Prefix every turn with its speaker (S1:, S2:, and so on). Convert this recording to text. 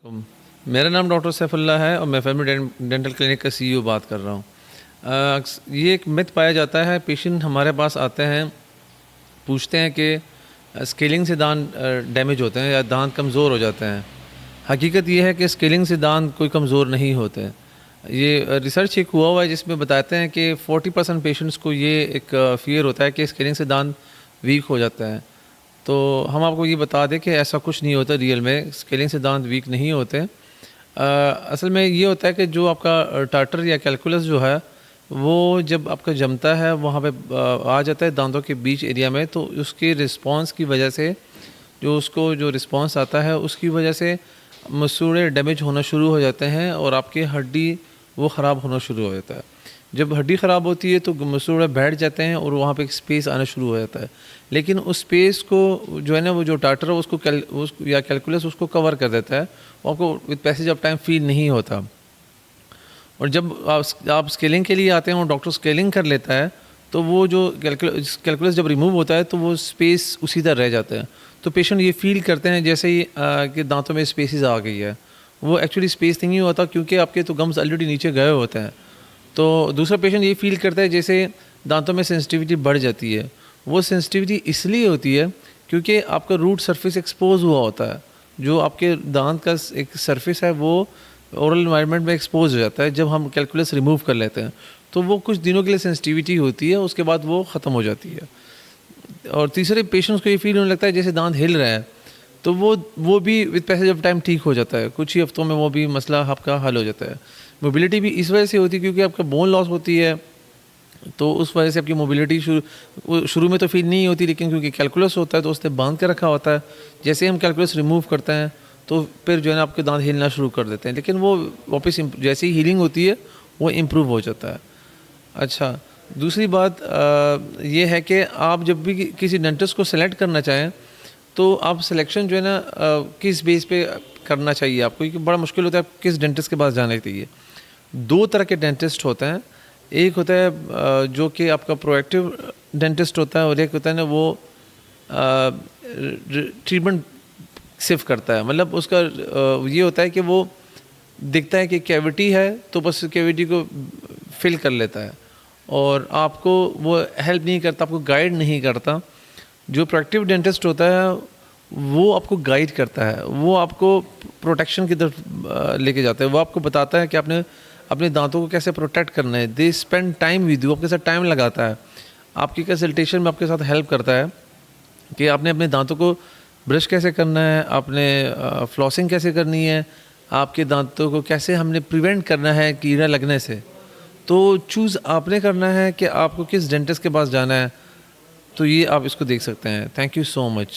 S1: वालेकुम। मेरा नाम डॉक्टर सैफुल्लाह है और मैं फैमिली डेंटल क्लिनिक का सीईओ बात कर रहा हूँ। ये एक मिथ पाया जाता है, पेशेंट हमारे पास आते हैं, पूछते हैं कि स्केलिंग से दांत डैमेज होते हैं या दांत कमज़ोर हो जाते हैं। हकीकत ये है कि स्केलिंग से दांत कोई कमज़ोर नहीं होते। ये रिसर्च एक हुआ है जिसमें बताते हैं कि 40% पेशेंट्स को ये एक फ़ियर होता है कि स्केलिंग से दांत वीक हो जाता है। तो हम आपको ये बता दें कि ऐसा कुछ नहीं होता रियल में, स्केलिंग से दांत वीक नहीं होते। असल में ये होता है कि जो आपका टार्टर या कैलकुलस जो है, वो जब आपका जमता है वहाँ पे आ जाता है दांतों के बीच एरिया में, तो उसके रिस्पांस की वजह से जो रिस्पांस आता है उसकी वजह से मसूड़े डैमेज होना शुरू हो जाते हैं और आपकी हड्डी वो ख़राब होना शुरू हो जाता है। जब हड्डी ख़राब होती है तो मसूड़े बैठ जाते हैं और वहाँ पे एक स्पेस आना शुरू हो जाता है। लेकिन उस स्पेस को जो है ना, वो जो टार्टर है उसको या कैलकुलस उसको कवर कर देता है, और आपको with passage of time feel नहीं होता। और जब आप स्केलिंग के लिए आते हैं और डॉक्टर स्केलिंग कर लेता है, तो वो जो कैलकुलस जब रिमूव होता है तो वो स्पेस उसी तरह रह जाता है। तो पेशेंट ये फील करते हैं जैसे ही कि दांतों में स्पेसिस आ गई है। वो एक्चुअली स्पेस नहीं होता, क्योंकि आपके तो गम्स ऑलरेडी नीचे गए होते हैं। तो दूसरा पेशेंट ये फील करता है जैसे दांतों में सेंसिटिविटी बढ़ जाती है। वो सेंसिटिविटी इसलिए होती है क्योंकि आपका रूट सरफेस एक्सपोज हुआ होता है। जो आपके दांत का एक सरफेस है वो ओरल एनवायरनमेंट में एक्सपोज हो जाता है जब हम कैलकुलस रिमूव कर लेते हैं। तो वो कुछ दिनों के लिए सेंसिटिविटी होती है, उसके बाद वो ख़त्म हो जाती है। और तीसरे पेशेंट्स को ये फील होने लगता है जैसे दांत हिल रहा है, तो वो भी विद पैसेज ऑफ टाइम ठीक हो जाता है। कुछ ही हफ्तों में वो भी मसला आपका हल हो जाता है। मोबिलिटी भी इस वजह से होती है क्योंकि आपका बोन लॉस होती है, तो उस वजह से आपकी मोबिलिटी शुरू में तो फील नहीं होती, लेकिन क्योंकि कैलकुलस होता है तो उसने बांध के रखा होता है। जैसे ही हम कैलकुलस रिमूव करते हैं तो फिर जो है ना आपके दांत हिलना शुरू कर देते हैं, लेकिन वो वापस जैसे ही हीलिंग होती है वो इम्प्रूव हो जाता है। अच्छा, दूसरी बात ये है कि आप जब भी किसी डेंटिस्ट को सेलेक्ट करना चाहें तो आप सिलेक्शन जो है ना किस बेस पे करना चाहिए आपको, क्योंकि बड़ा मुश्किल होता है किस डेंटिस्ट के पास जाना चाहिए। दो तरह के डेंटिस्ट होते हैं। एक होता है जो कि आपका प्रोएक्टिव डेंटिस्ट होता है, और एक होता है ना वो ट्रीटमेंट सिर्फ करता है। मतलब उसका ये होता है कि वो दिखता है कि कैविटी है तो बस कैविटी को फिल कर लेता है, और आपको वो हेल्प नहीं करता, आपको गाइड नहीं करता। जो प्रोएक्टिव डेंटिस्ट होता है वो आपको गाइड करता है, वो आपको प्रोटेक्शन की तरफ लेके जाता है। वो आपको बताता है कि आपने अपने दांतों को कैसे प्रोटेक्ट करना है। They spend time with you, आपके साथ टाइम लगाता है, आपकी कंसल्टेशन में आपके साथ हेल्प करता है कि आपने अपने दांतों को ब्रश कैसे करना है, आपने फ्लॉसिंग कैसे करनी है, आपके दांतों को कैसे हमने प्रिवेंट करना है कीड़ा लगने से। तो चूज़ आपने करना है कि आपको किस डेंटिस्ट के पास जाना है। तो ये आप इसको देख सकते हैं। Thank you so much.